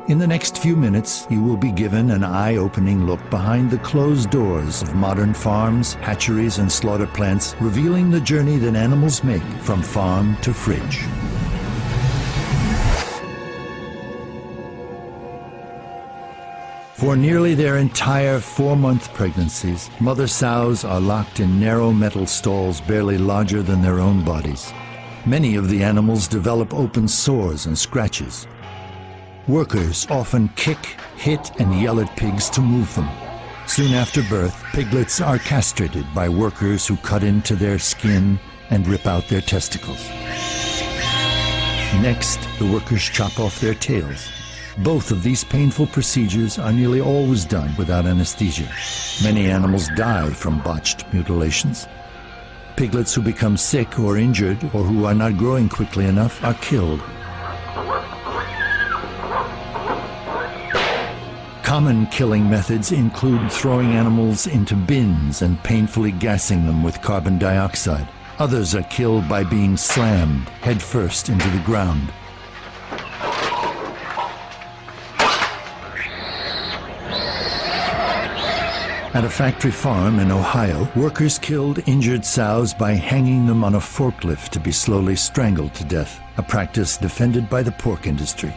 In the next few minutes, you will be given an eye-opening look behind the closed doors of modern farms, hatcheries, and slaughter plants, revealing the journey that animals make from farm to fridge. For nearly their entire 4-month pregnancies, mother sows are locked in narrow metal stalls barely larger than their own bodies. Many of the animals develop open sores and scratches. Workers often kick, hit, and yell at pigs to move them. Soon after birth, piglets are castrated by workers who cut into their skin and rip out their testicles. Next, the workers chop off their tails. Both of these painful procedures are nearly always done without anesthesia. Many animals die from botched mutilations. Piglets who become sick or injured or who are not growing quickly enough are killed. Common killing methods include throwing animals into bins and painfully gassing them with carbon dioxide. Others are killed by being slammed headfirst into the ground. At a factory farm in Ohio, workers killed injured sows by hanging them on a forklift to be slowly strangled to death, a practice defended by the pork industry.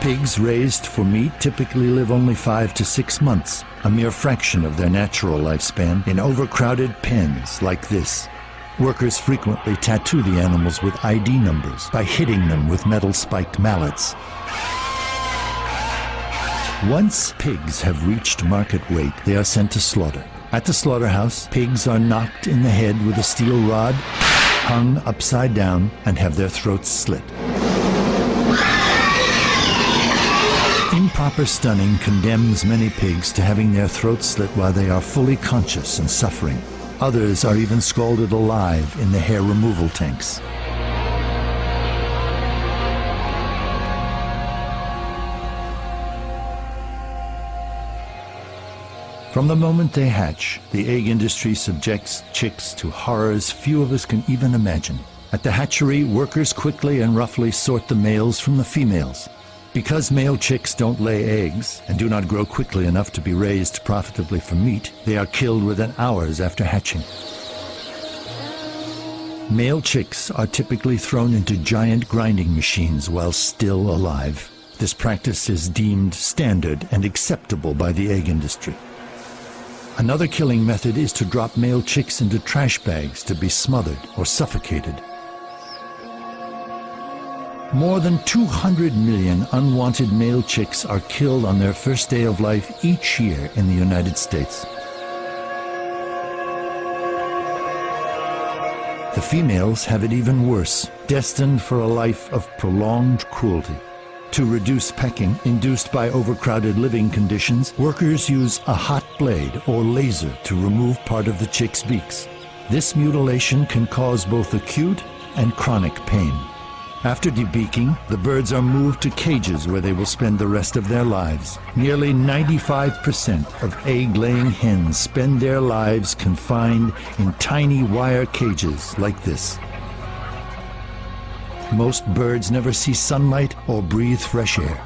Pigs raised for meat typically live only 5 to 6 months, a mere fraction of their natural lifespan, in overcrowded pens like this. Workers frequently tattoo the animals with ID numbers by hitting them with metal-spiked mallets. Once pigs have reached market weight, they are sent to slaughter. At the slaughterhouse, pigs are knocked in the head with a steel rod, hung upside down, and have their throats slit. Improper stunning condemns many pigs to having their throats slit while they are fully conscious and suffering. Others are even scalded alive in the hair removal tanks. From the moment they hatch, the egg industry subjects chicks to horrors few of us can even imagine. At the hatchery, workers quickly and roughly sort the males from the females. Because male chicks don't lay eggs and do not grow quickly enough to be raised profitably for meat, they are killed within hours after hatching. Male chicks are typically thrown into giant grinding machines while still alive. This practice is deemed standard and acceptable by the egg industry. Another killing method is to drop male chicks into trash bags to be smothered or suffocated. More than 200 million unwanted male chicks are killed on their first day of life each year in the United States. The females have it even worse, destined for a life of prolonged cruelty. To reduce pecking induced by overcrowded living conditions, workers use a hot blade or laser to remove part of the chick's beaks. This mutilation can cause both acute and chronic pain. After debeaking, the birds are moved to cages where they will spend the rest of their lives. Nearly 95% of egg-laying hens spend their lives confined in tiny wire cages like this. Most birds never see sunlight or breathe fresh air.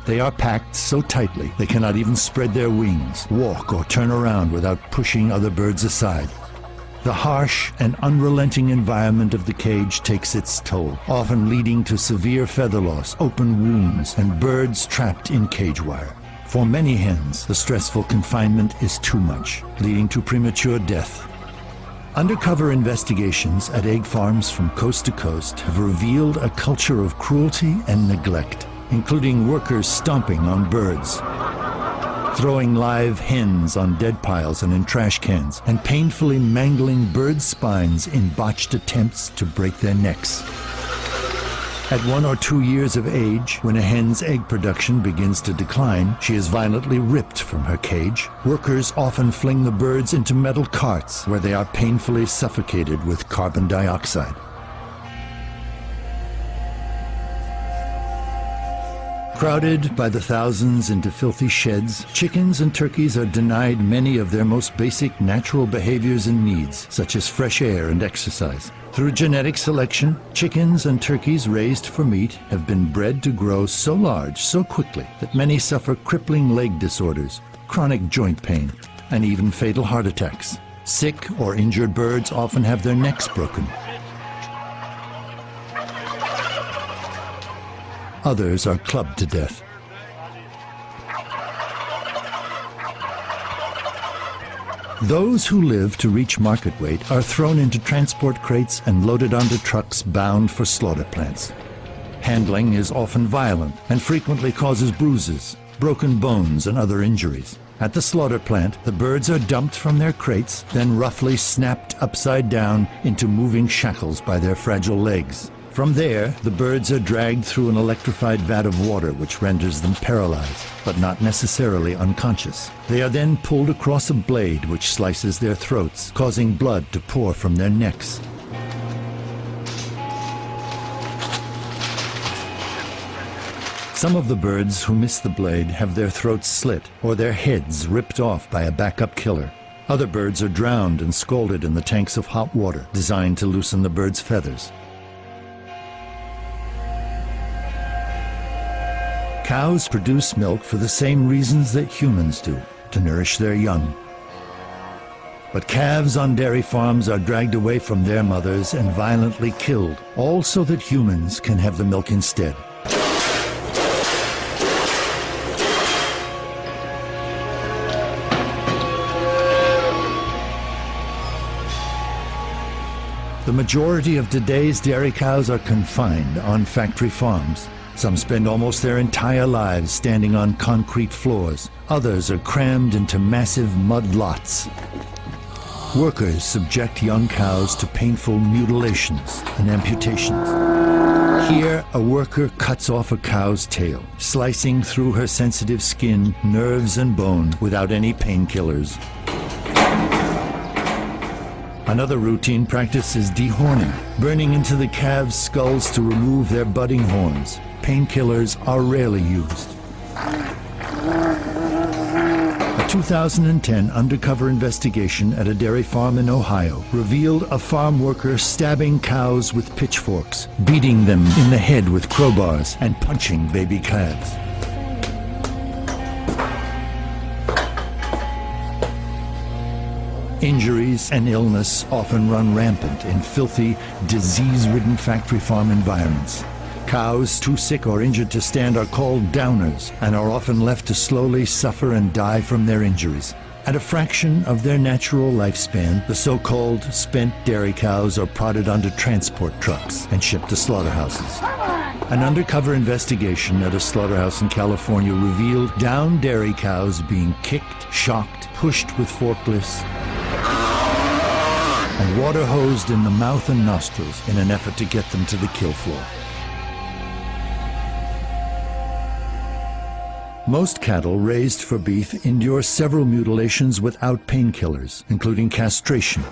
They are packed so tightly they cannot even spread their wings, walk, or turn around without pushing other birds aside. The harsh and unrelenting environment of the cage takes its toll, often leading to severe feather loss, open wounds, and birds trapped in cage wire. For many hens, the stressful confinement is too much, leading to premature death. Undercover investigations at egg farms from coast to coast have revealed a culture of cruelty and neglect, including workers stomping on birds, throwing live hens on dead piles and in trash cans, and painfully mangling bird spines in botched attempts to break their necks. At 1 or 2 years of age, when a hen's egg production begins to decline, she is violently ripped from her cage. Workers often fling the birds into metal carts where they are painfully suffocated with carbon dioxide. Crowded by the thousands into filthy sheds, chickens and turkeys are denied many of their most basic natural behaviors and needs, such as fresh air and exercise. Through genetic selection, chickens and turkeys raised for meat have been bred to grow so large so quickly that many suffer crippling leg disorders, chronic joint pain, and even fatal heart attacks. Sick or injured birds often have their necks broken. Others are clubbed to death. Those who live to reach market weight are thrown into transport crates and loaded onto trucks bound for slaughter plants. Handling is often violent and frequently causes bruises, broken bones, and other injuries. At the slaughter plant, the birds are dumped from their crates, then roughly snapped upside down into moving shackles by their fragile legs. From there, the birds are dragged through an electrified vat of water which renders them paralyzed, but not necessarily unconscious. They are then pulled across a blade which slices their throats, causing blood to pour from their necks. Some of the birds who miss the blade have their throats slit or their heads ripped off by a backup killer. Other birds are drowned and scalded in the tanks of hot water designed to loosen the bird's feathers. Cows produce milk for the same reasons that humans do, to nourish their young. But calves on dairy farms are dragged away from their mothers and violently killed, all so that humans can have the milk instead. The majority of today's dairy cows are confined on factory farms. Some spend almost their entire lives standing on concrete floors. Others are crammed into massive mud lots. Workers subject young cows to painful mutilations and amputations. Here, a worker cuts off a cow's tail, slicing through her sensitive skin, nerves, and bone without any painkillers. Another routine practice is dehorning, burning into the calves' skulls to remove their budding horns. Painkillers are rarely used. A 2010 undercover investigation at a dairy farm in Ohio revealed a farm worker stabbing cows with pitchforks, beating them in the head with crowbars, and punching baby calves. Injuries and illness often run rampant in filthy, disease-ridden factory farm environments. Cows too sick or injured to stand are called downers and are often left to slowly suffer and die from their injuries. At a fraction of their natural lifespan, the so-called spent dairy cows are prodded onto transport trucks and shipped to slaughterhouses. An undercover investigation at a slaughterhouse in California revealed downed dairy cows being kicked, shocked, pushed with forklifts, and water hosed in the mouth and nostrils in an effort to get them to the kill floor. Most cattle raised for beef endure several mutilations without painkillers, including castration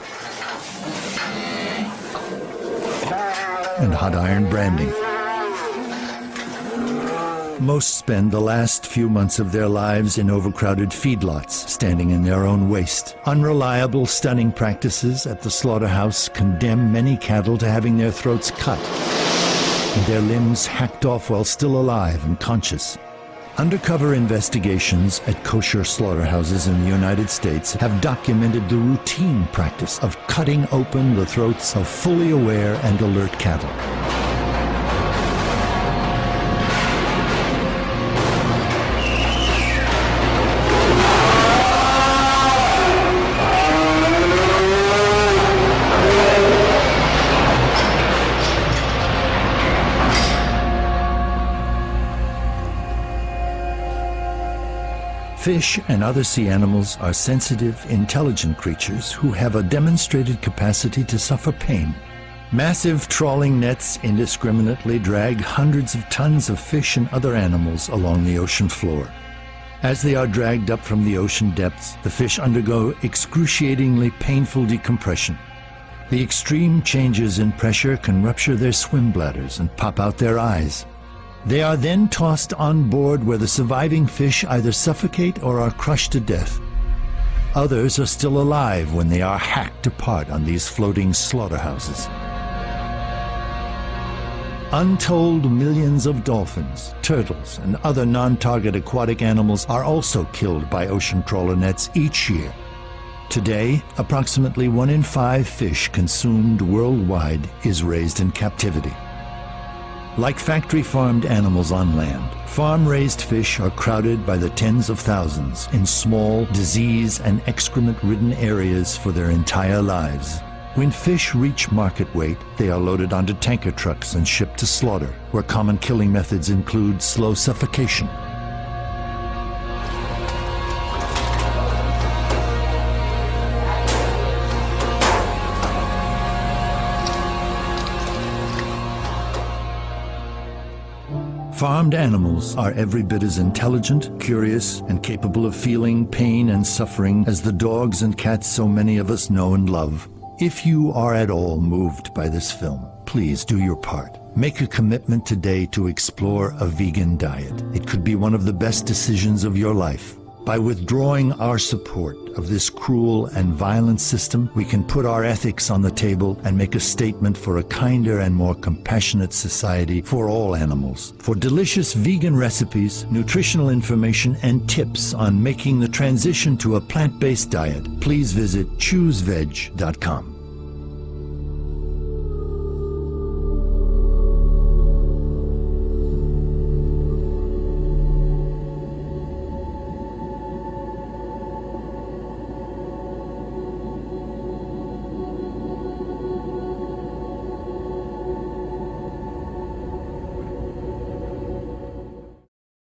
and hot iron branding. Most spend the last few months of their lives in overcrowded feedlots, standing in their own waste. Unreliable stunning practices at the slaughterhouse condemn many cattle to having their throats cut and their limbs hacked off while still alive and conscious. Undercover investigations at kosher slaughterhouses in the United States have documented the routine practice of cutting open the throats of fully aware and alert cattle. Fish and other sea animals are sensitive, intelligent creatures who have a demonstrated capacity to suffer pain. Massive trawling nets indiscriminately drag hundreds of tons of fish and other animals along the ocean floor. As they are dragged up from the ocean depths, the fish undergo excruciatingly painful decompression. The extreme changes in pressure can rupture their swim bladders and pop out their eyes. They are then tossed on board where the surviving fish either suffocate or are crushed to death. Others are still alive when they are hacked apart on these floating slaughterhouses. Untold millions of dolphins, turtles, and other non-target aquatic animals are also killed by ocean trawler nets each year. Today, approximately 1 in 5 fish consumed worldwide is raised in captivity. Like factory-farmed animals on land, farm-raised fish are crowded by the tens of thousands in small, disease- and excrement-ridden areas for their entire lives. When fish reach market weight, they are loaded onto tanker trucks and shipped to slaughter, where common killing methods include slow suffocation. Farmed animals are every bit as intelligent, curious, and capable of feeling pain and suffering as the dogs and cats so many of us know and love. If you are at all moved by this film, please do your part. Make a commitment today to explore a vegan diet. It could be one of the best decisions of your life. By withdrawing our support of this cruel and violent system, we can put our ethics on the table and make a statement for a kinder and more compassionate society for all animals. For delicious vegan recipes, nutritional information, and tips on making the transition to a plant-based diet, please visit chooseveg.com.